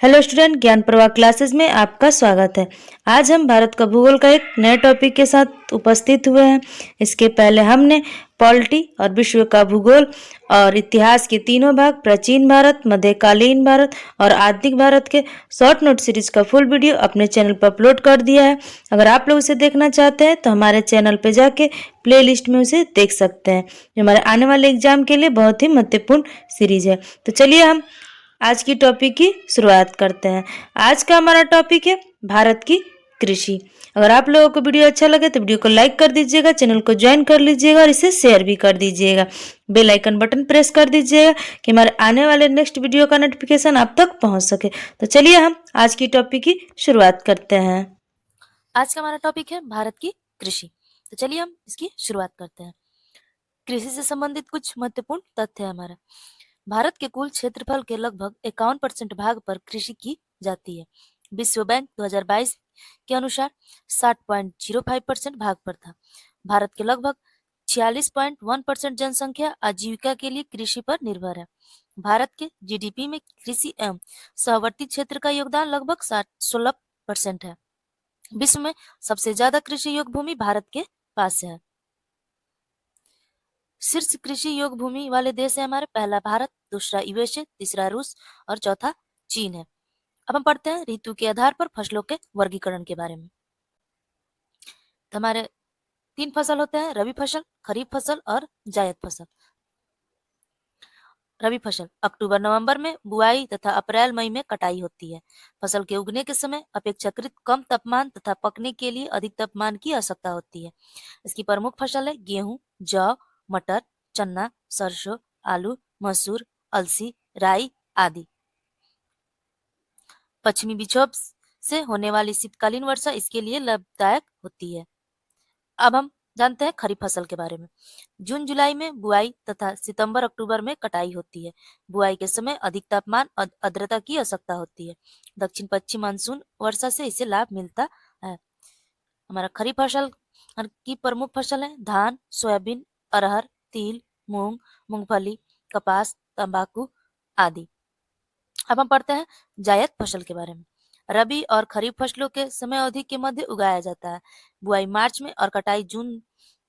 Hello student, ज्ञान प्रवाह classes में आपका स्वागत है। आज हम भारत का भूगोल का एक नए टॉपिक के साथ उपस्थित हुए हैं। इसके पहले हमने पॉलिटी और विश्व का भूगोल और इतिहास के तीनों भाग, प्राचीन भारत, मध्यकालीन भारत और आधुनिक भारत के शॉर्ट नोट सीरीज का फुल वीडियो अपने चैनल पर अपलोड कर दिया है। अगर आप लोग उसे देखना चाहते हैं तो हमारे चैनल पर जाके प्ले लिस्ट में उसे देख सकते हैं, जो हमारे आने वाले एग्जाम के लिए बहुत ही महत्वपूर्ण सीरीज है। तो चलिए हम आज की टॉपिक की शुरुआत करते हैं। आज का हमारा टॉपिक है भारत की कृषि। अगर आप लोगों को वीडियो अच्छा लगे तो वीडियो को लाइक कर दीजिएगा, चैनल को ज्वाइन कर लीजिएगा और इसे शेयर भी कर दीजिएगा। बेल आइकन बटन प्रेस कर दीजिएगा कि हमारे आने वाले नेक्स्ट वीडियो का नोटिफिकेशन आप तक पहुंच सके। तो चलिए हम आज की टॉपिक की शुरुआत करते हैं। आज का हमारा टॉपिक है भारत की कृषि। तो चलिए हम इसकी शुरुआत करते हैं। कृषि से संबंधित कुछ महत्वपूर्ण तथ्य है हमारा। भारत के कुल क्षेत्रफल के लगभग 51% भाग पर कृषि की जाती है। विश्व बैंक 2022 के अनुसार 60.05% भाग पर था। भारत के लगभग 46.1% जनसंख्या आजीविका के लिए कृषि पर निर्भर है। भारत के जीडीपी में कृषि एवं सहवर्ती क्षेत्र का योगदान लगभग 16% है। विश्व में सबसे ज्यादा कृषि योग्य भूमि भारत के पास है। शीर्ष कृषि योग्य भूमि वाले देश है हमारे, पहला भारत, दूसरा यूएसए, तीसरा रूस और चौथा चीन है। अब हम पढ़ते हैं ऋतु के आधार पर फसलों के वर्गीकरण के बारे में। तो हमारे 3 फसल होते हैं, रबी फसल, खरीफ फसल और जायद फसल। रबी फसल अक्टूबर नवंबर में बुआई तथा अप्रैल मई में कटाई होती है। फसल के उगने के समय अपेक्षाकृत कम तापमान तथा पकने के लिए अधिक तापमान की आवश्यकता होती है। इसकी प्रमुख फसल है गेहूं, जौ, मटर, चना, सरसों, आलू, मसूर, अलसी, राई आदि। पश्चिमी विक्षोभ से होने वाली शीतकालीन वर्षा इसके लिए लाभदायक होती है। अब हम जानते हैं खरीफ फसल के बारे में। जून जुलाई में बुआई तथा सितंबर अक्टूबर में कटाई होती है। बुआई के समय अधिक तापमान और आर्द्रता की आवश्यकता होती है। दक्षिण पश्चिम मानसून वर्षा से इसे लाभ मिलता है। हमारा खरीफ फसल की प्रमुख फसल है धान, सोयाबीन, अरहर, तिल, मूंग, मूंगफली, कपास, तंबाकू आदि। अब हम पढ़ते हैं जायद फसल के बारे में। रबी और खरीफ फसलों के समय अवधि के मध्य उगाया जाता है। बुआई मार्च में और कटाई जून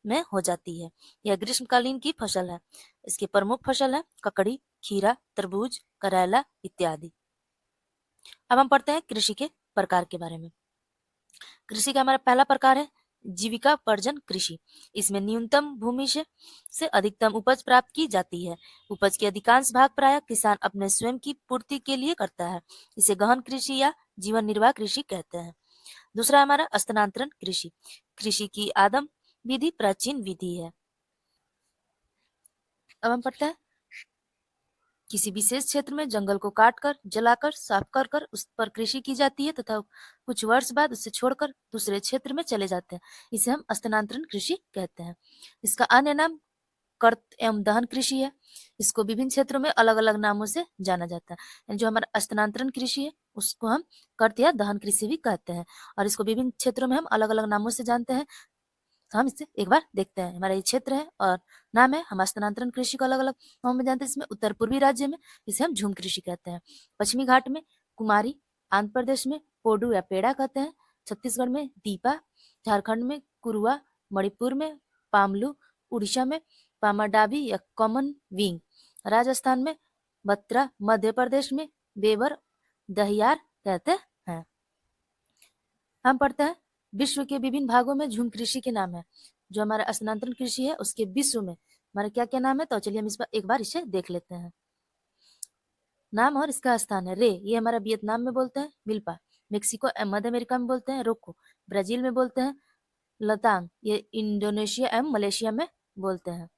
में हो जाती है। यह ग्रीष्मकालीन की फसल है। इसकी प्रमुख फसल है ककड़ी, खीरा, तरबूज, करेला इत्यादि। अब हम पढ़ते हैं कृषि के प्रकार के बारे में। कृषि का हमारा पहला प्रकार है जीविकापर्जन कृषि। इसमें न्यूनतम भूमि से अधिकतम उपज प्राप्त की जाती है। उपज के अधिकांश भाग प्रायः किसान अपने स्वयं की पूर्ति के लिए करता है। इसे गहन कृषि या जीवन निर्वाह कृषि कहते हैं। दूसरा हमारा स्थानांतरण कृषि। कृषि की आदम विधि प्राचीन विधि है। अब हम पढ़ते हैं किसी विशेष क्षेत्र में जंगल को काटकर, जलाकर, साफ कर कर उस पर कृषि की जाती है तथा कुछ वर्ष बाद उसे छोड़कर दूसरे क्षेत्र में चले जाते हैं। इसे हम स्थानांतरण कृषि कहते हैं। इसका अन्य नाम कर्त एवं दहन कृषि है। इसको विभिन्न क्षेत्रों में अलग अलग नामों से जाना जाता है। जो हमारा स्थानांतरण कृषि है उसको हम कर्त या दहन कृषि भी कहते हैं और इसको विभिन्न क्षेत्रों में हम अलग अलग नामों से जानते हैं। तो हम इसे एक बार देखते हैं। हमारा ये क्षेत्र है और नाम है। हम स्थानांतरण कृषि को अलग अलग नाम में जानते हैं। इसमें उत्तर पूर्वी राज्य में इसे हम झूम कृषि कहते हैं, पश्चिमी घाट में कुमारी, आंध्र प्रदेश में पोडू या पेड़ा कहते हैं, छत्तीसगढ़ में दीपा, झारखंड में कुरुआ, मणिपुर में पामलू, उड़ीसा में पामाडाबी या कॉमन विंग, राजस्थान में बत्रा, मध्य प्रदेश में बेवर दहियार कहते हैं। हम पढ़ते हैं विश्व के विभिन्न भागों में झूम कृषि के नाम है। जो हमारा स्थानांतरण कृषि है उसके विश्व में हमारे क्या क्या नाम है, तो चलिए हम इस पर एक बार इसे देख लेते हैं। नाम और इसका स्थान है रे, ये हमारा वियतनाम में बोलते हैं मिल्पा, मेक्सिको एवं मध्य अमेरिका में बोलते हैं रोको, ब्राजील में बोलते हैं लतांग, ये इंडोनेशिया एवं मलेशिया में बोलते हैं।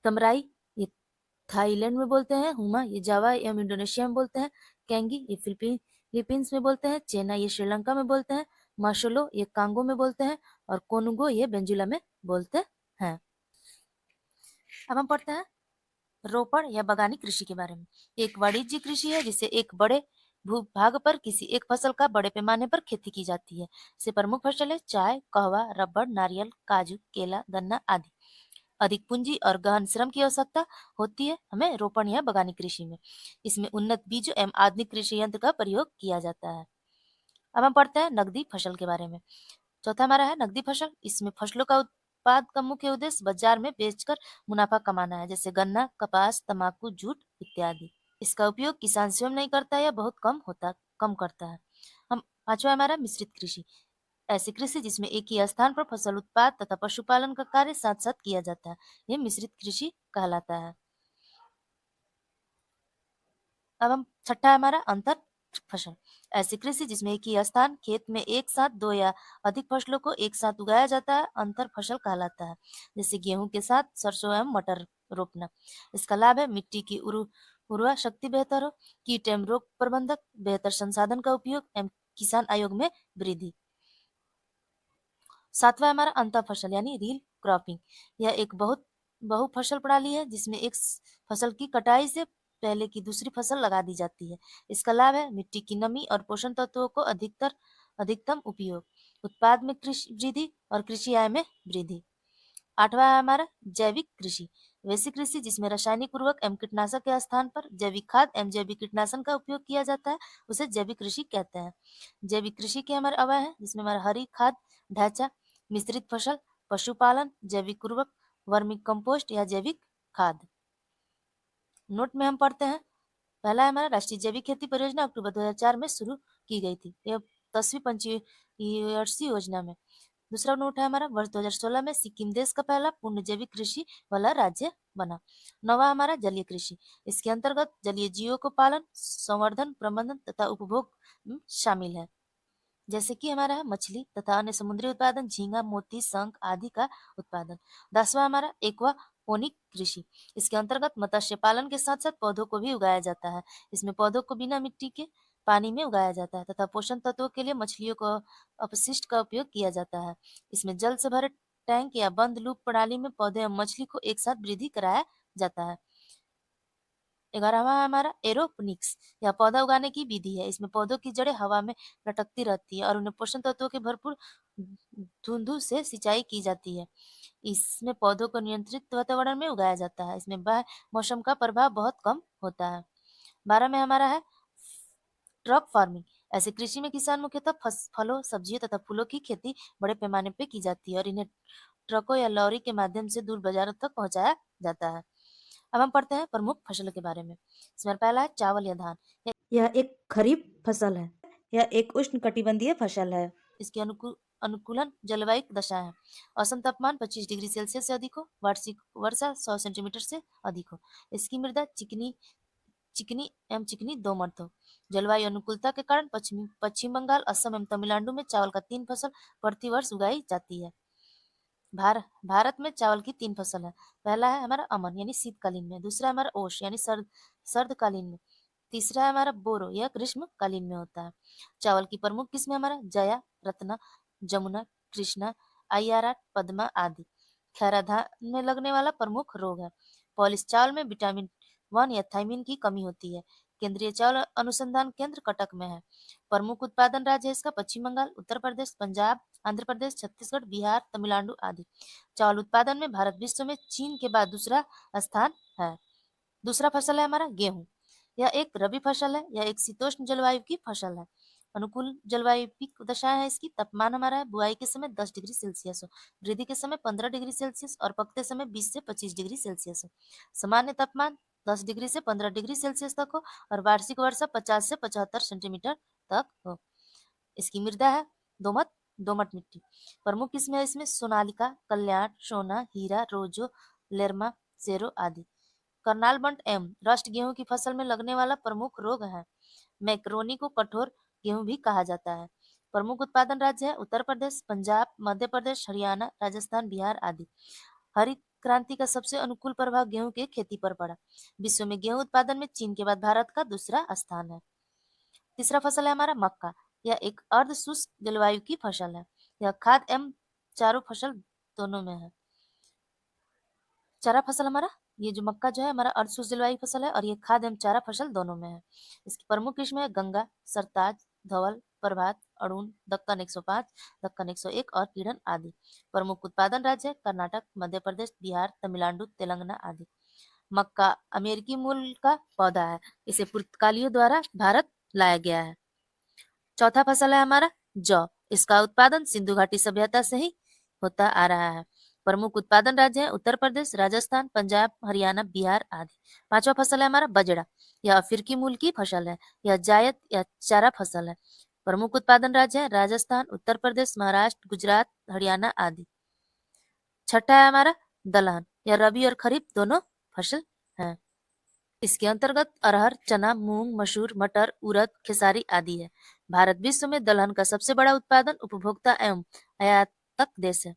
तमराई ये थाईलैंड में बोलते हैं, हुमा ये जावा एवं इंडोनेशिया में बोलते हैं, कैंगी ये फिलीपींस में बोलते हैं, चेना ये श्रीलंका में बोलते हैं, माशोलो ये कांगो में बोलते हैं और कोनुगो ये वेनेजुएला में बोलते हैं। अब हम पढ़ते हैं रोपण या बगानी कृषि के बारे में। एक वाणिज्य कृषि है जिसे एक बड़े भूभाग पर किसी एक फसल का बड़े पैमाने पर खेती की जाती है। इसे प्रमुख फसल है चाय, कहवा, रबड़, नारियल, काजू, केला, गन्ना आदि। अधिक पूंजी और गहन श्रम की आवश्यकता होती है हमें रोपण या बागानी कृषि में। इसमें उन्नत बीजों एवं आधुनिक कृषि यंत्र का प्रयोग किया जाता है। अब हम पढ़ते हैं नकदी फसल के बारे में। चौथा हमारा है नकदी फसल। इसमें फसलों का उत्पाद का मुख्य उद्देश्य बाजार में बेचकर मुनाफा कमाना है, जैसे गन्ना, कपास, तंबाकू, जूट इत्यादि। इसका उपयोग किसान स्वयं नहीं करता या बहुत कम करता है। हम पांचवा हमारा मिश्रित कृषि। ऐसी कृषि जिसमें एक ही स्थान पर फसल उत्पाद तथा पशुपालन का कार्य साथ साथ किया जाता है, यह मिश्रित कृषि कहलाता है। अब हम छठा है हमारा अंतर फसल। ऐसी कृषि जिसमें एक ही स्थान खेत में एक साथ दो या अधिक फसलों को एक साथ उगाया जाता है, अंतर फसल कहलाता है। जैसे गेहूं के साथ सरसों एवं मटर रोपना। इसका लाभ है मिट्टी की उर्वरा शक्ति बेहतर हो, कीट एवं रोग प्रबंधक, बेहतर संसाधन का उपयोग एवं किसान आयोग में वृद्धि। सातवां है हमारा अंतर फसल यानी रील क्रॉपिंग। यह एक बहु फसल प्रणाली है जिसमें एक फसल की कटाई से पहले की दूसरी फसल लगा दी जाती है। इसका लाभ है मिट्टी की नमी और पोषण तत्वों को अधिकतम उपयोग, उत्पाद में कृषि वृद्धि और कृषि आय में वृद्धि। आठवां है हमारा जैविक कृषि। वैसी कृषि जिसमें रासायनिक उर्वरक एवं कीटनाशक के स्थान पर जैविक खाद एवं जैविक कीटनाशक का उपयोग किया जाता है, उसे जैविक कृषि कहते हैं। जैविक कृषि के हमारे अवयव है जिसमें हमारा हरी खाद ढांचा, मिश्रित फसल, पशुपालन, जैविक उर्वरक, वर्मी कंपोस्ट या जैविक खाद। नोट में हम पढ़ते हैं। पहला है हमारा राष्ट्रीय जैविक खेती परियोजना अक्टूबर 2004 में शुरू की गई थी, यह 10वीं पंचवर्षीय योजना में। दूसरा नोट है हमारा वर्ष 2016 में सिक्किम देश का पहला पूर्ण जैविक कृषि वाला राज्य बना। नवा हमारा जलीय कृषि। इसके अंतर्गत जलीय जीवों को पालन, संवर्धन, प्रबंधन तथा उपभोग शामिल है, जैसे कि हमारा है मछली तथा अन्य समुद्री उत्पादन, झींगा, मोती, शंख आदि का उत्पादन। 10वां हमारा एक्वापोनिक कृषि। इसके अंतर्गत मत्स्य पालन के साथ साथ पौधों को भी उगाया जाता है। इसमें पौधों को बिना मिट्टी के पानी में उगाया जाता है तथा पोषण तत्वों के लिए मछलियों को अपशिष्ट का उपयोग किया जाता है। इसमें जल से भरे टैंक या बंद लूप प्रणाली में पौधे एवं मछली को एक साथ वृद्धि कराया जाता है। 11वां हमारा एरोपोनिक्स या पौधा उगाने की विधि है। इसमें पौधों की जड़ें हवा में लटकती रहती है और उन्हें पोषण तत्वों के भरपूर धुंधु से सिंचाई की जाती है। इसमें पौधों को नियंत्रित वातावरण में उगाया जाता है। इसमें बाह्य मौसम का प्रभाव बहुत कम होता है। 12 में हमारा है ट्रक फार्मिंग। ऐसे कृषि में किसान मुख्यतः फलों, सब्जियों तथा फूलों की खेती बड़े पैमाने पे की जाती है और इन्हें ट्रकों या लॉरी के माध्यम से दूर बाजारों तक पहुंचाया जाता है। अब हम पढ़ते हैं प्रमुख फसलों के बारे में। इसमें पहला है चावल या धान। यह एक खरीफ फसल है। यह एक उष्णकटिबंधीय फसल है। इसके अनुकूलन जलवायु दशा है। औसत तापमान 25 डिग्री सेल्सियस से अधिक हो, वार्षिक वर्षा 100 सेंटीमीटर से अधिक हो। इसकी मृदा चिकनी चिकनी एवं चिकनी दोमट हो। जलवायु अनुकूलता के कारण पश्चिम बंगाल, असम एवं तमिलनाडु में चावल का 3 फसल प्रति वर्ष उगाई जाती है। भारत में चावल की 3 फसल है। पहला है हमारा अमन यानी शीतकालीन में, दूसरा है हमारा ओश यानी सर्दकालीन में, तीसरा है हमारा बोरो यह ग्रीष्मकालीन में होता है। चावल की प्रमुख किस्में हमारा जया, रत्ना, जमुना, कृष्णा, आईआरआर, पद्मा आदि। खैरा धान में लगने वाला प्रमुख रोग है पॉलिश चावल में विटामिन 1 या थायमिन की कमी होती है। केंद्रीय चावल अनुसंधान केंद्र कटक में है। प्रमुख उत्पादन राज्य है इसका पश्चिम बंगाल, उत्तर प्रदेश, पंजाब, आंध्र प्रदेश, छत्तीसगढ़, बिहार, तमिलनाडु आदि। चावल उत्पादन में भारत विश्व में चीन के बाद दूसरा स्थान है। दूसरा फसल है हमारा गेहूं। यह एक रबी फसल है। यह एक शीतोष्ण जलवायु की फसल है। अनुकूल जलवायु पीक दशा है इसकी। तापमान हमारा है बुआई के समय 10 डिग्री सेल्सियस हो, वृद्धि के समय 15 डिग्री सेल्सियस और पकते समय 20 से 25 डिग्री सेल्सियस हो। सामान्य तापमान 10 डिग्री से 15 डिग्री सेल्सियस तक हो और वार्षिक वर्षा 50 से 75 सेंटीमीटर तक हो। इसकी मृदा है दोमट दोमट मिट्टी। प्रमुख किस्में है इसमें सोनालिका, कल्याण, सोना, हीरा, रोजो, लेरमा, सेरो आदि। करनाल बंट एम रस्ट गेहूं की फसल में लगने वाला प्रमुख रोग है। मैक्रोनी को कठोर गेहूं भी कहा जाता है। प्रमुख उत्पादन राज्य है उत्तर प्रदेश, पंजाब, मध्य प्रदेश, हरियाणा, राजस्थान, बिहार आदि। हरित क्रांति का सबसे अनुकूल प्रभाव गेहूं के खेती पर पड़ा। विश्व में गेहूं उत्पादन में चीन के बाद भारत का दूसरा स्थान है। तीसरा फसल है हमारा मक्का। यह एक अर्ध शुष्क जलवायु की फसल है। यह खाद्य एवं चारों फसल दोनों में है। चारा फसल हमारा ये जो मक्का जो है हमारा अर्धशुष्क जलवायु फसल है और ये खाद्य एवं चारा फसल दोनों में है। इसकी प्रमुख किस्म है गंगा, सरताज, धवल, प्रभात, अरुण, दक्कन 105, दक्कन 101 और किरण आदि। प्रमुख उत्पादन राज्य है कर्नाटक, मध्य प्रदेश, बिहार, तमिलनाडु, तेलंगाना आदि। मक्का अमेरिकी मूल का पौधा है। इसे पुर्तगालियों द्वारा भारत लाया गया है। चौथा फसल है हमारा जौ। इसका उत्पादन सिंधु घाटी सभ्यता से ही होता आ रहा है। प्रमुख उत्पादन राज्य है उत्तर प्रदेश, राजस्थान, पंजाब, हरियाणा, बिहार आदि। पांचवा फसल है हमारा बजड़ा। यह अफ्रीकी मूल की फसल है। यह जायद या चारा फसल है। प्रमुख उत्पादन राज्य है राजस्थान, उत्तर प्रदेश, महाराष्ट्र, गुजरात, हरियाणा आदि। छठा है हमारा दलहन। यह रबी और खरीफ दोनों फसल है। इसके अंतर्गत अरहर, चना, मूंग, मसूर, मटर, उड़द, खेसारी आदि है। भारत विश्व में दलहन का सबसे बड़ा उत्पादन, उपभोक्ता एवं आयातक देश है।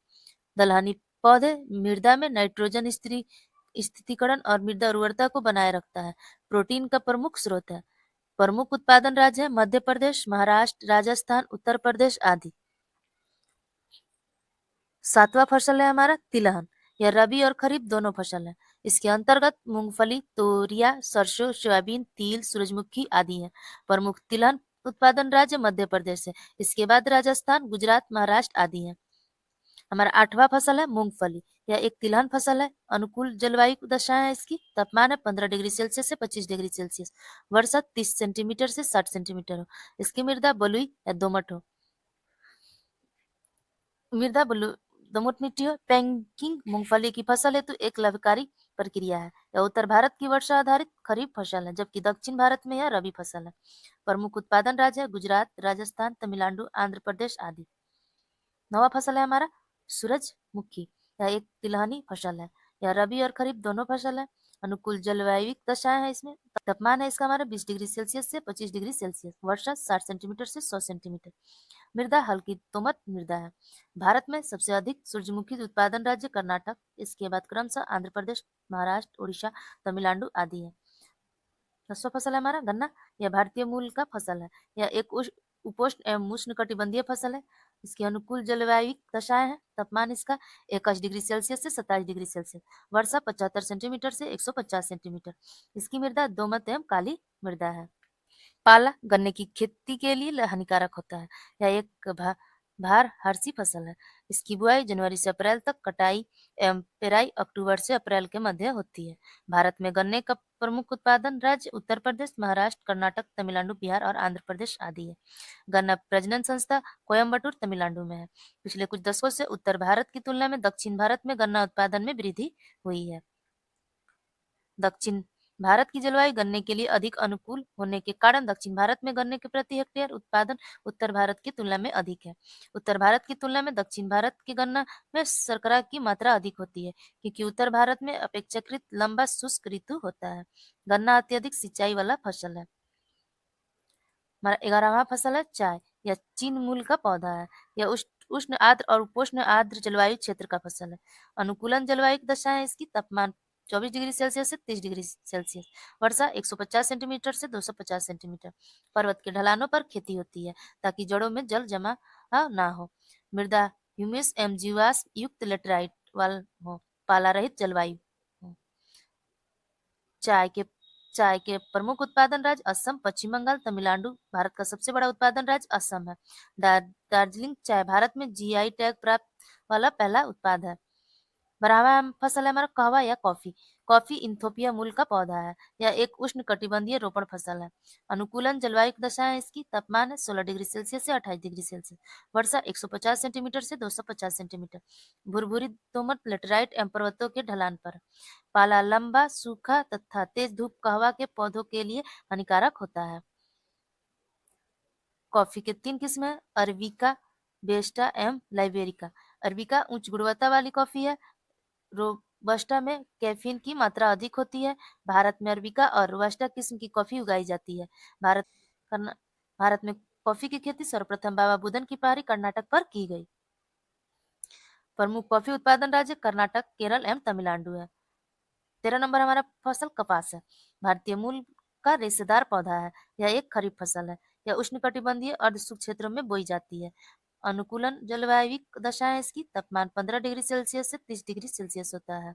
दलहनी पौधे मृदा में नाइट्रोजन स्थिरीकरण और मृदा उर्वरता को बनाए रखता है। प्रोटीन का प्रमुख स्रोत है। प्रमुख उत्पादन राज्य है मध्य प्रदेश, महाराष्ट्र, राजस्थान, उत्तर प्रदेश आदि। सातवां फसल है हमारा तिलहन। यह रबी और खरीफ दोनों फसल है। इसके अंतर्गत मूंगफली, तोरिया, सरसों, सोयाबीन, तिल, सूरजमुखी आदि है। प्रमुख तिलहन उत्पादन राज्य मध्य प्रदेश है। इसके बाद राजस्थान, गुजरात, महाराष्ट्र आदि है। हमारा आठवां फसल है मूंगफली। यह एक तिलहन फसल है। अनुकूल जलवायु दशा है इसकी। तापमान है 15 डिग्री सेल्सियस से 25 डिग्री सेल्सियस। वर्षा 30 सेंटीमीटर से 60 सेंटीमीटर हो। इसकी मृदा बलुई या दोमट हो। मृदा दोमट मिट्टी हो। पैकिंग मूंगफली की फसल हेतु एक लाभकारी प्रक्रिया है। यह उत्तर भारत की वर्षा आधारित खरीफ फसल है, जबकि दक्षिण भारत में यह रबी फसल है। प्रमुख उत्पादन राज्य है गुजरात, राजस्थान, तमिलनाडु, आंध्र प्रदेश आदि। नवा फसल है हमारा सूरजमुखी। यह एक तिलहनी फसल है। यह रबी और खरीफ दोनों फसल है। अनुकूल जलवायु दशाएं है इसमें। तापमान है इसका हमारा 20 डिग्री सेल्सियस से 25 डिग्री सेल्सियस। वर्षा 60 सेंटीमीटर से 100 सेंटीमीटर। मृदा हल्की दोमट मृदा है। भारत में सबसे अधिक सूरजमुखी उत्पादन राज्य कर्नाटक, इसके बाद क्रमशः आंध्र प्रदेश, महाराष्ट्र, उड़ीसा, तमिलनाडु आदि है। 10वां फसल है हमारा गन्ना। यह भारतीय मूल का फसल है। यह एक उपोष्ण एवं उष्ण कटिबंधीय फसल है। इसकी अनुकूल जलवायु दशाएं हैं। तापमान इसका 21 डिग्री सेल्सियस से 27 डिग्री सेल्सियस। वर्षा 75 सेंटीमीटर से 150 सेंटीमीटर। इसकी मृदा दोमट एवं काली मृदा है। पाला गन्ने की खेती के लिए हानिकारक होता है। यह एक भार हरसी फसल है। इसकी बुआई जनवरी से अप्रैल तक, कटाई एवं पेराई अक्टूबर से अप्रैल के मध्य होती है। भारत में गन्ने का प्रमुख उत्पादन राज्य उत्तर प्रदेश, महाराष्ट्र, कर्नाटक, तमिलनाडु, बिहार और आंध्र प्रदेश आदि है। गन्ना प्रजनन संस्था कोयम्बटूर, तमिलनाडु में है। पिछले कुछ दशकों से उत्तर भारत की तुलना में दक्षिण भारत में गन्ना उत्पादन में वृद्धि हुई है। दक्षिण भारत की जलवायु गन्ने के लिए अधिक अनुकूल होने के कारण दक्षिण भारत में गन्ने के प्रति हेक्टेयर उत्पादन उत्तर भारत की तुलना में अधिक है। उत्तर भारत की तुलना में दक्षिण भारत के गन्ना में शर्करा की मात्रा अधिक होती है, क्योंकि उत्तर भारत में अपेक्षाकृत लंबा शुष्क ऋतु होता है। गन्ना अत्यधिक सिंचाई वाला फसल है। हमारा 11वां फसल है चाय। यह चीन मूल का पौधा है। यह उष्ण आर्द्र और उपोष्ण आर्द्र जलवायु क्षेत्र का फसल है। अनुकूलन जलवायु दशा है इसकी। तापमान 24 डिग्री सेल्सियस से 30 डिग्री सेल्सियस। वर्षा 150 सेंटीमीटर से 250 सेंटीमीटर। पर्वत के ढलानों पर खेती होती है, ताकि जड़ों में जल जमा ना हो। मृदा ह्यूमस एवं जीवाश्म युक्त लेटराइट वाल हो। पाला रहित जलवायु हो। चाय के प्रमुख उत्पादन राज्य असम, पश्चिम बंगाल, तमिलनाडु। भारत का सबसे बड़ा उत्पादन राज्य असम है। दार्जिलिंग चाय भारत में जीआई टैग प्राप्त वाला पहला उत्पाद है। 12वां फसल है हमारा कहवा या कॉफी। कॉफी इथोपिया मूल का पौधा है। यह एक उष्ण कटिबंधीय रोपण फसल है। अनुकूलन जलवायु दशा है इसकी। तापमान है 16 डिग्री सेल्सियस से 28 डिग्री सेल्सियस। वर्षा 150 सेंटीमीटर से 250 सेंटीमीटर। भुरभुरी दोमट लेटराइट एवं पर्वतों के ढलान पर। पाला लंबा, सूखा तथा तेज धूप कहवा के पौधों के लिए हानिकारक होता है। कॉफी के 3 किस्म है, अरबिका, बेस्टा एवं लाइबेरिका। अरबिका उच्च गुणवत्ता वाली कॉफी है। रोबस्टा में कैफीन की मात्रा अधिक होती है। भारत में अरबिका और रोबस्टा किस्म की कॉफी उगाई जाती है। भारत कर्ना- भारत में कॉफी की खेती सर्वप्रथम बाबा बुदन की पहाड़ी कर्नाटक पर की गई। प्रमुख कॉफी उत्पादन राज्य कर्नाटक, केरल एवं तमिलनाडु है। 13 नंबर हमारा फसल कपास है। भारतीय मूल का रेशेदार पौधा है। यह एक खरीफ फसल है। यह उष्णकटिबंधीय अर्धशुष्क क्षेत्रों में बोई जाती है। अनुकूलन जलवायु दशा है इसकी। तापमान 15 डिग्री सेल्सियस से 30 डिग्री सेल्सियस होता है।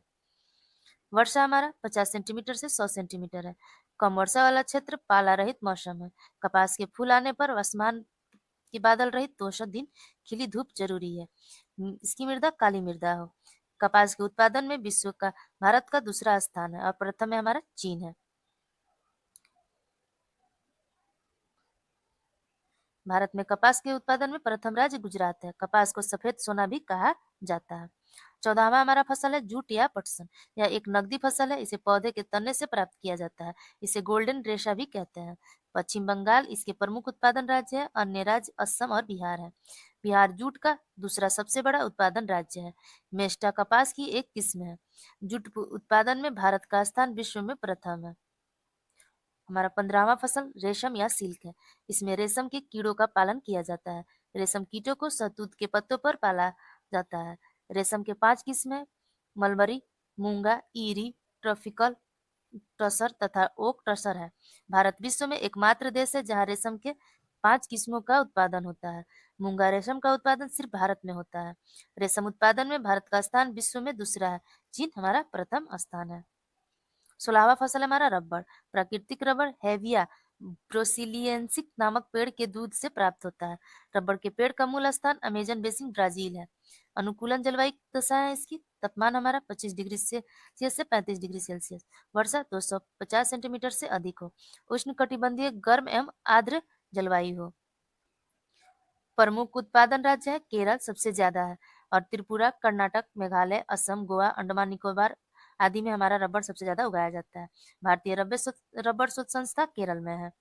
वर्षा हमारा 50 सेंटीमीटर से 100 सेंटीमीटर है। कम वर्षा वाला क्षेत्र पाला रहित मौसम है। कपास के फूल आने पर आसमान कि बादल रहित 200 दिन खिली धूप जरूरी है। इसकी मृदा काली मृदा हो। कपास के उत्पादन में विश्व का भारत का दूसरा स्थान है और प्रथम में हमारा चीन है। भारत में कपास के उत्पादन में प्रथम राज्य गुजरात है। कपास को सफेद सोना भी कहा जाता है। 14वां हमारा फसल है जूट या पटसन। यह एक नकदी फसल है। इसे पौधे के तने से प्राप्त किया जाता है। इसे गोल्डन रेशा भी कहते हैं। पश्चिम बंगाल इसके प्रमुख उत्पादन राज्य है। अन्य राज्य असम और बिहार है। बिहार जूट का दूसरा सबसे बड़ा उत्पादन राज्य है। मेस्टा कपास की एक किस्म है। जूट उत्पादन में भारत का स्थान विश्व में प्रथम है। हमारा 15वां फसल रेशम या सिल्क है। इसमें रेशम के कीड़ों का पालन किया जाता है। रेशम कीटों को शहतूत के पत्तों पर पाला जाता है। रेशम के 5 किस्में मलबरी, मूंगा, ईरी, ट्रॉपिकल टसर तथा ओक टसर है। भारत विश्व में एकमात्र देश है जहाँ रेशम के 5 किस्मों का उत्पादन होता है। मूंगा रेशम का उत्पादन सिर्फ भारत में होता है। रेशम उत्पादन में भारत का स्थान विश्व में दूसरा है। चीन हमारा प्रथम स्थान है। 16वां फसल है हमारा रबड़। प्राकृतिक रबड़ हेविया ब्रोसिलियनसिक नामक पेड़ के दूध से प्राप्त होता है। रबड़ के पेड़ का मूल स्थान अमेजन बेसिन ब्राजील है। अनुकूलन जलवायु दशा है इसकी। तापमान हमारा 25 डिग्री सेल्सियस से 35 डिग्री सेल्सियस। वर्षा 250 सेंटीमीटर से अधिक हो। उष्ण कटिबंधीय गर्म एवं आर्द्र जलवायु हो। प्रमुख उत्पादन राज्य है केरल सबसे ज्यादा है और त्रिपुरा, कर्नाटक, मेघालय, असम, गोवा, अंडमान निकोबार आदि में हमारा रबड़ सबसे ज्यादा उगाया जाता है। भारतीय रबड़ शोध संस्था केरल में है।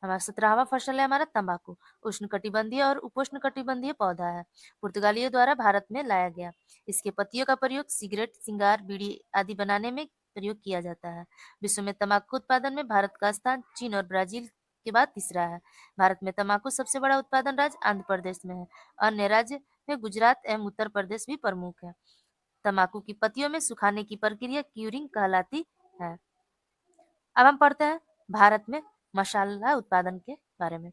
हमारा 17वां फसल है हमारा तंबाकू। उष्णकटिबंधीय और उपोष्ण कटिबंधीय पौधा है। पुर्तगालियों द्वारा भारत में लाया गया। इसके पत्तियों का प्रयोग सिगरेट, सिंगार, बीड़ी आदि बनाने में प्रयोग किया जाता है। विश्व में तंबाकू उत्पादन में भारत का स्थान चीन और ब्राजील के बाद तीसरा है। भारत में तंबाकू सबसे बड़ा उत्पादन राज्य आंध्र प्रदेश में है। अन्य राज्य में गुजरात एवं उत्तर प्रदेश भी प्रमुख है। तंबाकू की पत्तियों में सुखाने की प्रक्रिया क्यूरिंग कहलाती है। अब हम पढ़ते हैं भारत में मसाला उत्पादन के बारे में।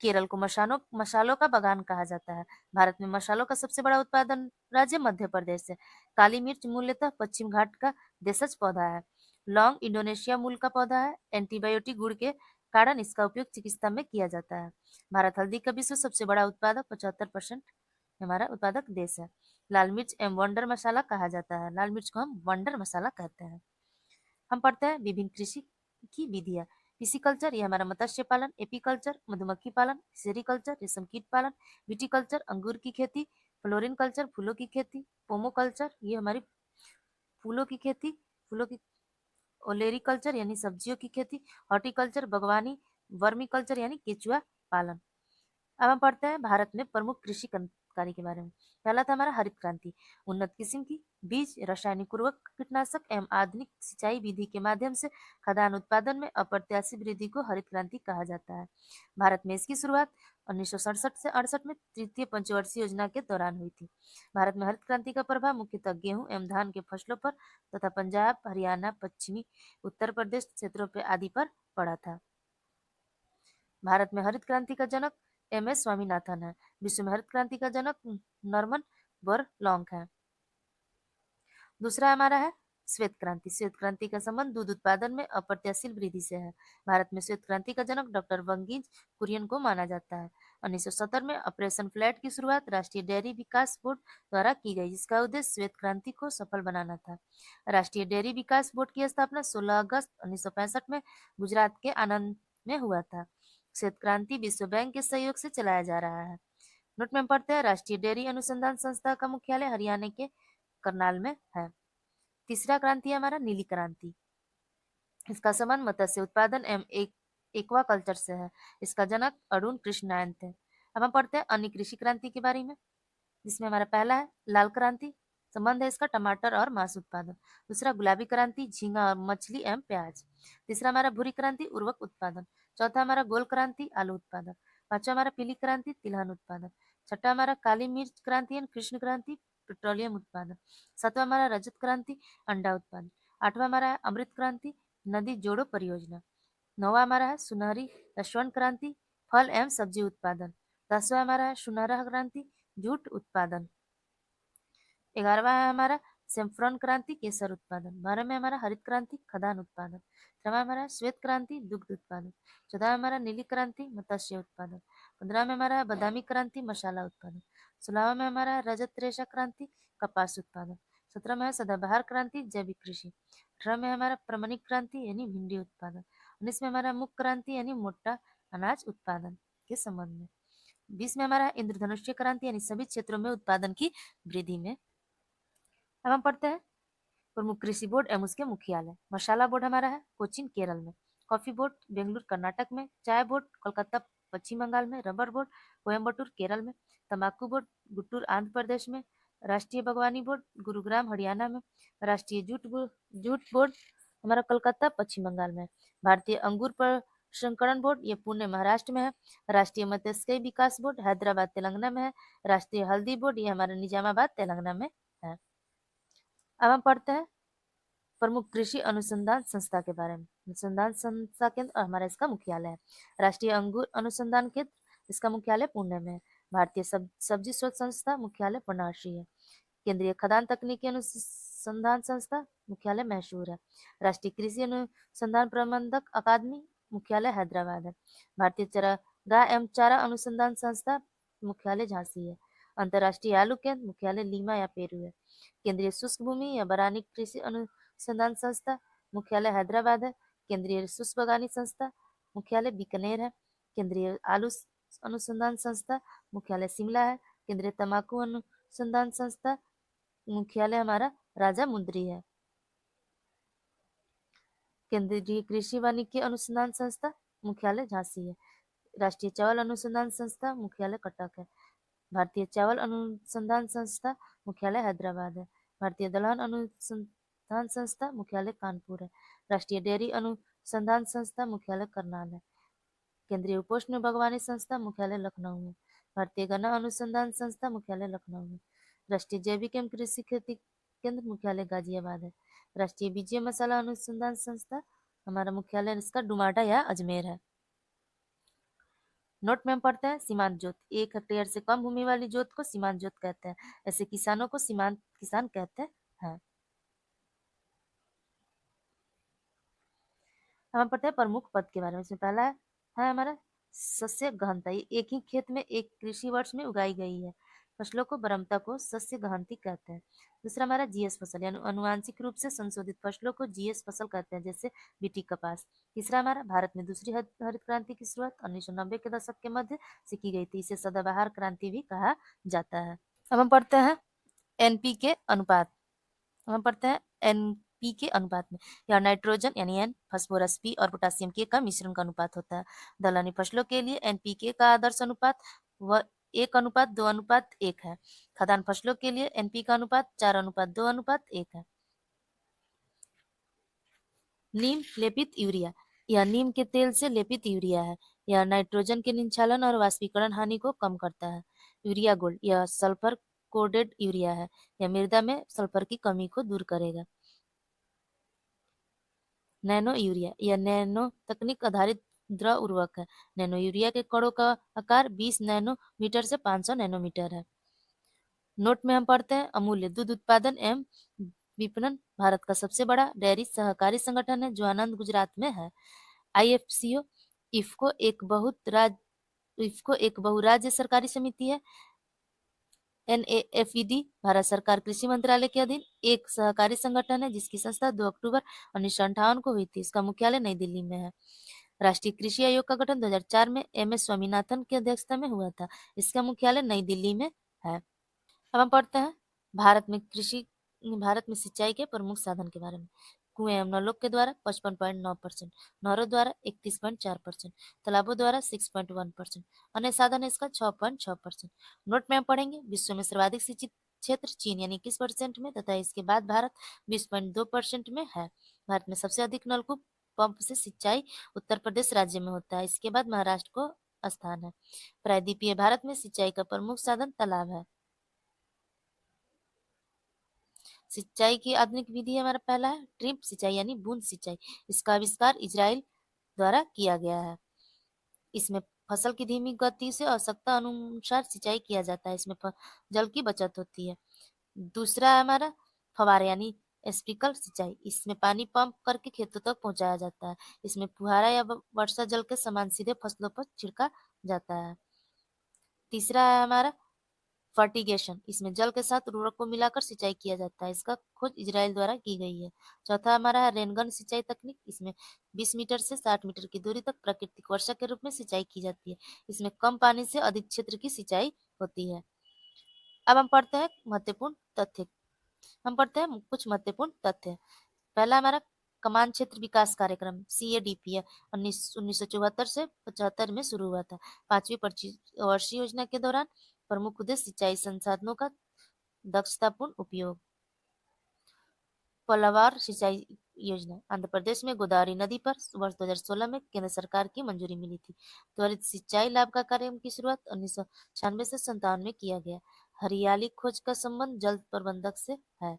केरल को मसालों का बागान कहा जाता है। भारत में मसालों का सबसे बड़ा उत्पादन राज्य मध्य प्रदेश है। काली मिर्च मूलतः पश्चिम घाट का देशज पौधा है। लौंग इंडोनेशिया मूल का पौधा है। एंटीबायोटिक गुण के कारण इसका उपयोग चिकित्सा में किया जाता है। भारत हल्दी का विश्व सबसे बड़ा उत्पादक 75% हमारा उत्पादक देश है। लाल मिर्च एवं वंडर मसाला कहा जाता है। लाल मिर्च को हम वंडर मसाला कहते हैं। हम पढ़ते हैं विभिन्न कृषि की विधियां। पिसिकल्चर ये हमारा मत्स्य पालन, एपीकल्चर मधुमक्खी पालन, सेरिकल्चर रेशम कीट पालन, विटिकल्चर अंगूर की खेती, फ्लोरिन कल्चर फूलों की खेती, पोमोकल्चर ये हमारी फूलों की खेती, फूलों की ओलेरिकल्चर यानी सब्जियों की खेती, हॉर्टिकल्चर बागवानी, वर्मिकल्चर यानी केचुआ पालन। अब हम पढ़ते हैं भारत में प्रमुख कृषि क्रांतिकारी के बारे में। पहला था हमारा हरित क्रांति। उन्नत किस्म की बीज, रासायनिक उर्वरक, कीटनाशक एवं आधुनिक सिंचाई विधि के माध्यम से खाद्यान्न उत्पादन में अप्रत्याशित वृद्धि को हरित क्रांति कहा जाता है। भारत में इसकी शुरुआत 1967 से 68 में तृतीय पंचवर्षीय योजना के दौरान हुई थी। भारत में हरित क्रांति का प्रभाव मुख्यतः गेहूं एवं धान के फसलों पर तथा पंजाब, हरियाणा, पश्चिमी उत्तर प्रदेश क्षेत्रों पर आदि पर पड़ा था। भारत में हरित क्रांति का जनक एम.एस. स्वामीनाथन है। विश्व में हरित क्रांति का जनक नॉर्मन बोरलॉग है। दूसरा हमारा है श्वेत क्रांति। श्वेत क्रांति का संबंध दूध उत्पादन में अप्रत्याशित वृद्धि से है। भारत में श्वेत क्रांति का जनक डॉक्टर वंगिज कुरियन को माना जाता है। 1970 में ऑपरेशन फ्लैट की शुरुआत राष्ट्रीय डेयरी विकास बोर्ड द्वारा की गई, जिसका उद्देश्य श्वेत क्रांति को सफल बनाना था। राष्ट्रीय डेयरी विकास बोर्ड की स्थापना 16 अगस्त 1965 में गुजरात के आनंद में हुआ था। श्वेत क्रांति विश्व बैंक के सहयोग से चलाया जा रहा है। नोट में पढ़ते हैं राष्ट्रीय डेयरी अनुसंधान संस्था का मुख्यालय हरियाणा के करनाल में है। तीसरा क्रांति है हमारा नीली क्रांति। इसका संबंध मत्स्य उत्पादन एवं एक्वा कल्चर से है। इसका जनक अरुण कृष्णायन थे। अब हम पढ़ते हैं अन्य कृषि क्रांति के बारे में, जिसमें हमारा पहला है लाल क्रांति। संबंध है इसका टमाटर और मांस उत्पादन। दूसरा गुलाबी क्रांति झींगा और मछली एवं प्याज। तीसरा हमारा भूरी क्रांति उर्वरक उत्पादन। चौथा हमारा गोल क्रांति आलू उत्पादन। पांचवा हमारा पीली क्रांति तिलहन उत्पादन। छठा हमारा काली मिर्च क्रांति एवं कृष्ण क्रांति पेट्रोलियम उत्पादन। सातवां हमारा रजत क्रांति अंडा उत्पादन। आठवां हमारा है अमृत क्रांति नदी जोड़ो परियोजना। नौवा हमारा है सुनहरी स्वर्ण क्रांति फल एवं सब्जी उत्पादन। 10वां हमारा है सुनहरा क्रांति जूट उत्पादन। 11वां है हमारा सेफ्रॉन क्रांति केसर उत्पादन। 12 में हमारा हरित क्रांति खदान उत्पादन। 13 में हमारा श्वेत क्रांति दुग्ध उत्पादन। 14 में हमारा नीली क्रांति मत्स्य उत्पादन। 15 में हमारा बादामी क्रांति मसाला उत्पादन। 16 में हमारा रजत रेशा क्रांति कपास उत्पादन। 17 में है सदाबहार क्रांति जैविक कृषि। 18 में हमारा प्रमाणिक क्रांति यानी भिंडी उत्पादन। 19 में हमारा मुख्य क्रांति यानी मोटा अनाज उत्पादन के संबंध में। 20 में हमारा इंद्रधनुष्य क्रांति यानी सभी क्षेत्रों में उत्पादन की वृद्धि में। अब हम पढ़ते हैं प्रमुख कृषि बोर्ड एवं उसके मुख्यालय। मसाला बोर्ड हमारा है कोचीन केरल में। कॉफी बोर्ड बेंगलुरु कर्नाटक में। चाय बोर्ड कोलकाता पश्चिम बंगाल में। रबर बोर्ड कोयम्बटूर केरल में। तंबाकू बोर्ड गुट्टूर आंध्र प्रदेश में। राष्ट्रीय बागवानी बोर्ड गुरुग्राम हरियाणा में। राष्ट्रीय जूट बोर्ड हमारा कोलकाता पश्चिम बंगाल में। भारतीय अंगूर प्रसंस्करण बोर्ड ये पुणे महाराष्ट्र में है। राष्ट्रीय मत्स्य विकास बोर्ड हैदराबाद तेलंगाना में है। राष्ट्रीय हल्दी बोर्ड ये हमारा निजामाबाद तेलंगाना में है। अब हम पढ़ते हैं प्रमुख कृषि अनुसंधान संस्था के बारे में। अनुसंधान संस्था केंद्र हमारा इसका मुख्यालय है। राष्ट्रीय अंगूर अनुसंधान केंद्र इसका मुख्यालय पुणे में है। भारतीय सब्जी शोध संस्था मुख्यालय बनारसी है। केंद्रीय खदान तकनीकी अनुसंधान संस्था मुख्यालय मैसूर है। राष्ट्रीय कृषि अनुसंधान प्रबंधक अकादमी मुख्यालय हैदराबाद है। भारतीय चारागाह एवं चारा अनुसंधान संस्था मुख्यालय झांसी है। अंतर्राष्ट्रीय आलू केंद्र मुख्यालय लीमा या पेरू है। केंद्रीय शुष्क भूमि या बरानी कृषि अनुसंधान संस्था मुख्यालय हैदराबाद है। केंद्रीय शुष्क बागवानी संस्था मुख्यालय बीकानेर है। केंद्रीय आलू अनुसंधान संस्था मुख्यालय शिमला है। केंद्रीय तंबाकू अनुसंधान संस्था मुख्यालय हमारा राजा मुंद्री है। केंद्रीय कृषि वानिकी अनुसंधान संस्था मुख्यालय झांसी है। राष्ट्रीय चावल अनुसंधान संस्था मुख्यालय कटक है। भारतीय चावल अनुसंधान संस्था मुख्यालय हैदराबाद है। भारतीय दलहन अनुसंधान संस्था मुख्यालय कानपुर है। राष्ट्रीय डेयरी अनुसंधान संस्था मुख्यालय करनाल है। केंद्रीय उपोष्ण बागवानी संस्था मुख्यालय लखनऊ है। भारतीय गन्ना अनुसंधान संस्था मुख्यालय लखनऊ है। राष्ट्रीय जैविक एवं कृषि खेती केंद्र मुख्यालय गाजियाबाद है। राष्ट्रीय बीजीय मसाला अनुसंधान संस्था हमारा मुख्यालय इसका डुमाडा या अजमेर है। नोट में हम पढ़ते हैं सीमांत जोत। 1 हेक्टेयर से कम भूमि वाली जोत को सीमांत जोत कहते हैं। ऐसे किसानों को सीमांत किसान कहते हैं। हम पढ़ते हैं प्रमुख पद के बारे में। इसमें पहला है हमारा सस्य गहनता। ये एक ही खेत में एक कृषि वर्ष में उगाई गई है फसलों को बरमता को सस्य गहनती कहते हैं। दूसरा हमारा जीएस फसल यानी अनुवांशिक रूप से संशोधित फसलों को जीएस फसल कहते हैं जैसे बीटी कपास। तीसरा हमारा भारत में दूसरी हरित क्रांति की शुरुआत 1990 के दशक के मध्य से की गई थी। इसे सदाबहार क्रांति भी कहा जाता है। अब हम पढ़ते हैं एनपीके अनुपात। हम पढ़ते हैं एनपीके अनुपात में यह नाइट्रोजन यानी एन, फास्फोरस पी और पोटासियम के का मिश्रण का अनुपात होता है। दलहनी फसलों के लिए एनपीके का आदर्श अनुपात वह 1:2:1 है। खदान फसलों के लिए एनपी का अनुपात 4:2:1 है। नीम लेपित यूरिया यह नीम के तेल से लेपित यूरिया है। यह नाइट्रोजन के निक्षालन और वाष्पीकरण हानि को कम करता है। यूरिया गोल्ड यह सल्फर कोडेड यूरिया है। यह मृदा में सल्फर की कमी को दूर करेगा। नैनो यूरिया यह नैनो तकनीक आधारित द्रव उर्वरक है। नैनो यूरिया के कणों का आकार 20 नैनोमीटर से 500 नैनोमीटर है। नोट में हम पढ़ते हैं अमूल्य दूध उत्पादन एवं विपणन भारत का सबसे बड़ा डेयरी सहकारी संगठन है जो आनंद गुजरात में है। आईएफसीओ इफ्को एक बहुराज्य सरकारी समिति है। एनएएफईडी भारत सरकार कृषि मंत्रालय के अधीन एक सहकारी संगठन है जिसकी संस्था 2 अक्टूबर 1958 को हुई थी। इसका मुख्यालय नई दिल्ली में है। राष्ट्रीय कृषि आयोग का गठन 2004 में एमएस स्वामीनाथन की अध्यक्षता में हुआ था। इसका मुख्यालय नई दिल्ली में है। अब हम पढ़ते हैं भारत में सिंचाई के प्रमुख साधन के बारे में। कुएं एवं नलों के द्वारा 55.9%, नहरों द्वारा 31.4%, तालाबों द्वारा 6.1%, अन्य साधन है इसका 6.6%। नोट में हम पढ़ेंगे विश्व में सर्वाधिक सिंचित क्षेत्र चीन यानी 21% में तथा इसके बाद भारत 20.2% में है। भारत में सबसे अधिक नलकूप पंप से सिंचाई उत्तर प्रदेश राज्य में होता है। इसके बाद महाराष्ट्र को स्थान है। प्रायद्वीपीय भारत में सिंचाई का प्रमुख साधन तालाब है। सिंचाई की आधुनिक विधि हमारा पहला है ड्रिप सिंचाई यानी बूंद सिंचाई। इसका आविष्कार इजराइल द्वारा किया गया है। इसमें फसल की धीमी गति से आवश्यकता अनुसार सिंचाई किया जाता है। इसमें जल की बचत होती है। दूसरा है हमारा फव्वारे यानी स्प्रिंकलर सिंचाई, इसमें पानी पंप करके खेतों तक पहुंचाया जाता है। इसमें फुहारा या वर्षा जल के समान सीधे फसलों पर छिड़का जाता है। तीसरा है हमारा फर्टिगेशन, इसमें जल के साथ उर्वरक को मिलाकर सिंचाई किया जाता है। इसका खोज इजराइल द्वारा की गई है। चौथा हमारा है रेनगन सिंचाई तकनीक, इसमें 20 मीटर से 60 मीटर की दूरी तक प्राकृतिक वर्षा के रूप में सिंचाई की जाती है। इसमें कम पानी से अधिक क्षेत्र की सिंचाई होती है। अब हम पढ़ते हैं महत्वपूर्ण तथ्य। हम पढ़ते हैं कुछ महत्वपूर्ण तथ्य। पहला हमारा कमान क्षेत्र विकास कार्यक्रम CADP है, 1974 से 75 में शुरू हुआ था। 5वीं पंचवर्षीय योजना के दौरान प्रमुख उद्देश्य सिंचाई संसाधनों का दक्षतापूर्ण उपयोग। पलवार सिंचाई योजना आंध्र प्रदेश में गोदावरी नदी पर वर्ष 2016 में केंद्र सरकार की मंजूरी मिली थी। त्वरित सिंचाई लाभ का कार्यक्रम की शुरुआत 1996 से 57 में किया गया। हरियाली खोज का संबंध जल प्रबंधक से है।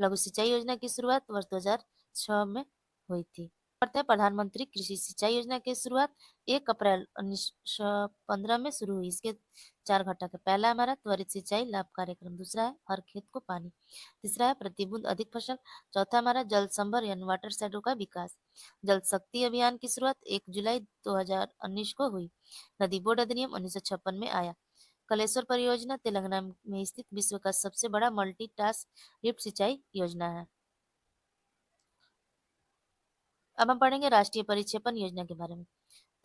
लघु सिंचाई योजना की शुरुआत वर्ष 2006 में हुई थी। प्रधानमंत्री कृषि सिंचाई योजना की शुरुआत 1 अप्रैल 1915 में शुरू हुई। इसके 4 घटक है। पहला हमारा त्वरित सिंचाई लाभ कार्यक्रम, दूसरा है हर खेत को पानी, तीसरा है प्रतिबूंद अधिक फसल, चौथा हमारा जल संभर यानी वाटर शैडो का विकास। जल शक्ति अभियान की शुरुआत 1 जुलाई 2019 को हुई। नदी बोर्ड अधिनियम 1956 में आया। कलेश्वर परियोजना तेलंगाना में स्थित विश्व का सबसे बड़ा मल्टी टास्क लिफ्ट सिंचाई योजना है। अब हम पढ़ेंगे राष्ट्रीय परिक्षेपण योजना के बारे में।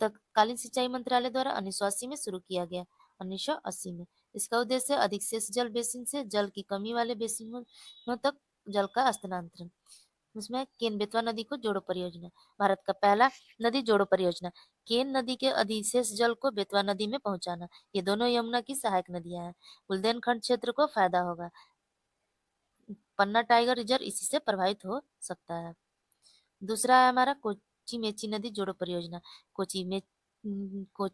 तत्कालीन सिंचाई मंत्रालय द्वारा 1980 में शुरू किया गया। 1980 में इसका उद्देश्य अधिक शेष जल बेसिन से जल की कमी वाले बेसिनों तक जल का स्थानांतरण। उसमें केन बेतवा नदी को जोड़ो परियोजना, भारत का पहला नदी जोड़ो परियोजना। केन नदी के अधिशेष जल को बेतवा नदी में पहुंचाना। ये दोनों यमुना की सहायक नदियां हैं। बुंदेलखंड क्षेत्र को फायदा होगा। पन्ना टाइगर रिजर्व इसी से प्रभावित हो सकता है। दूसरा है हमारा कोची मेची नदी जोड़ो परियोजना। कोची में को,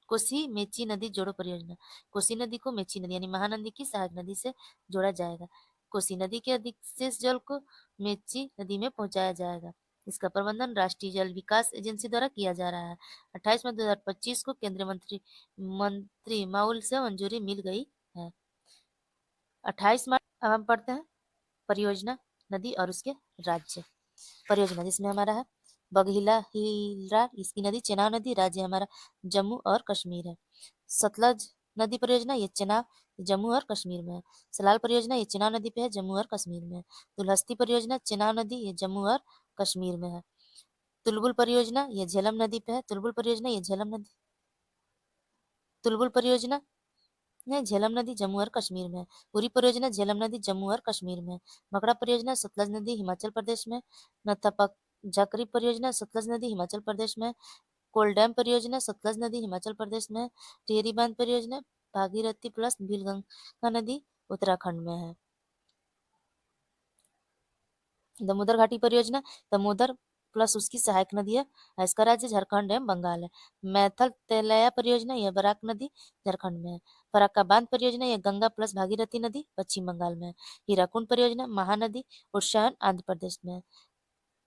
कोसी मेची नदी जोड़ो परियोजना। कोसी नदी को मेची नदी यानी महानदी की सहायक नदी से जोड़ा जाएगा। कोसी नदी के अधिशेष जल को मेची नदी में पहुंचाया जाएगा। इसका प्रबंधन राष्ट्रीय जल विकास एजेंसी द्वारा किया जा रहा है। 28 मई 2025 को केंद्रीय मंत्री माउल से मंजूरी मिल गई है। 28 मार्च। अब हम पढ़ते हैं परियोजना, नदी और उसके राज्य। परियोजना जिसमें हमारा है बघीला हिलरा, इसकी नदी चेनाब नदी, राज्य हमारा जम्मू और कश्मीर है। सतलज नदी परियोजना ये चेनाब जम्मू और कश्मीर में है। सलाल परियोजना ये चेनाब नदी पे है, जम्मू और कश्मीर में है। दुलहस्ती परियोजना चेनाब नदी ये जम्मू और कश्मीर में है। तुलबुल परियोजना ये झेलम नदी पे है। तुलबुल परियोजना ये तुलबुल परियोजना झेलम नदी जम्मू और कश्मीर में है। पूरी परियोजना झेलम नदी जम्मू और कश्मीर में है। मकड़ा परियोजना सतलज नदी हिमाचल प्रदेश में। नथापक जाकरी परियोजना सतलज नदी हिमाचल प्रदेश में। कोलडैम परियोजना सतलज नदी हिमाचल प्रदेश में। टिहरी बांध परियोजना भागीरथी प्लस भीलगंगा नदी उत्तराखंड में है। दामोदर घाटी परियोजना दामोदर प्लस उसकी सहायक नदी है। इसका राज्य झारखंड एवं बंगाल है। मैथल तेलया परियोजना यह बराक नदी झारखंड में है। फरक्का बांध परियोजना यह गंगा प्लस भागीरथी नदी पश्चिम बंगाल में है। हीराकुंड परियोजना महानदी उड़ीसा आंध्र प्रदेश में है।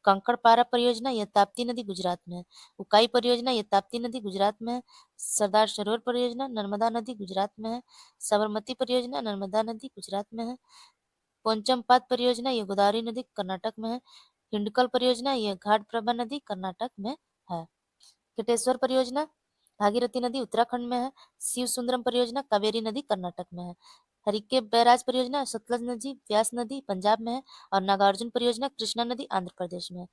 कंकड़पारा परियोजना यह ताप्ती नदी गुजरात में है। उकाई परियोजना यह ताप्ती नदी गुजरात में है। सरदार सरोवर परियोजना नर्मदा नदी गुजरात में है। साबरमती परियोजना नर्मदा नदी गुजरात में है। पोंचमपात परियोजना ये गोदावरी नदी कर्नाटक में है। हिंडकल परियोजना ये घाटप्रभा नदी कर्नाटक में है। केटेश्वर परियोजना भागीरथी नदी उत्तराखंड में है। शिव सुंदरम परियोजना कावेरी नदी कर्नाटक में है। हरिके बैराज परियोजना सतलज नदी व्यास नदी पंजाब में है। और नागार्जुन परियोजना कृष्णा नदी आंध्र प्रदेश में है।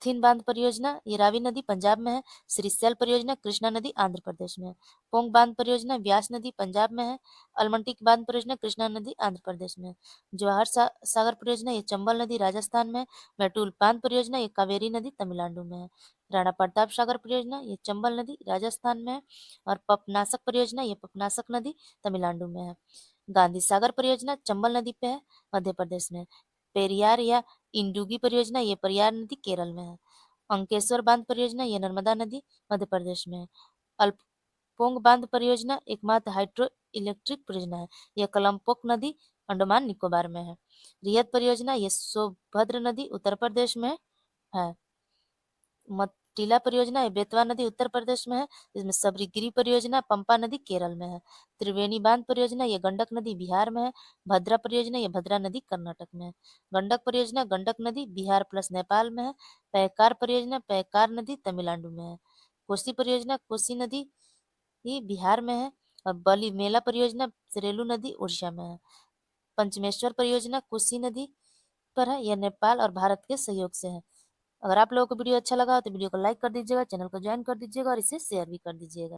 थिन बांध परियोजना ये रावी नदी पंजाब में है। श्रीशैल परियोजना कृष्णा नदी आंध्र प्रदेश में है। पोंग बांध परियोजना व्यास नदी पंजाब में है। अलमंटी बांध परियोजना कृष्णा नदी आंध्र प्रदेश में है। जवाहर सागर परियोजना ये चंबल नदी राजस्थान में है। मेटूल बांध परियोजना ये कावेरी नदी तमिलनाडु में है। राणा प्रताप सागर परियोजना ये चंबल नदी राजस्थान में है। और पपनासक परियोजना ये पपनासक नदी तमिलनाडु में है। गांधी सागर परियोजना चंबल नदी पे है, मध्य प्रदेश में। पेरियार या इंडुगी परियोजना ये पेरियार नदी केरल में है। अंकेश्वर बांध परियोजना ये नर्मदा नदी मध्य प्रदेश में है। अल्पोंग बांध परियोजना एकमात्र हाइड्रो इलेक्ट्रिक परियोजना है। यह कलमपोक नदी अंडमान निकोबार में है। रियत परियोजना ये सोनभद्र नदी उत्तर प्रदेश में है। टीला परियोजना ये बेतवा नदी उत्तर प्रदेश में है, इसमें सबरीगिरी परियोजना पंपा नदी केरल में है। त्रिवेणी बांध परियोजना ये गंडक नदी बिहार में है। भद्रा परियोजना ये भद्रा नदी कर्नाटक में है। गंडक परियोजना गंडक नदी बिहार प्लस नेपाल में है। पैकार परियोजना पैकार नदी तमिलनाडु में है। कोसी परियोजना कोसी नदी ये बिहार में है। और बली मेला परियोजना सरेलू नदी उड़ीसा में है। पंचमेश्वर परियोजना कोसी नदी पर है, यह नेपाल और भारत के सहयोग से है। अगर आप लोगों को वीडियो अच्छा लगा हो तो वीडियो को लाइक कर दीजिएगा, चैनल को ज्वाइन कर दीजिएगा और इसे शेयर भी कर दीजिएगा।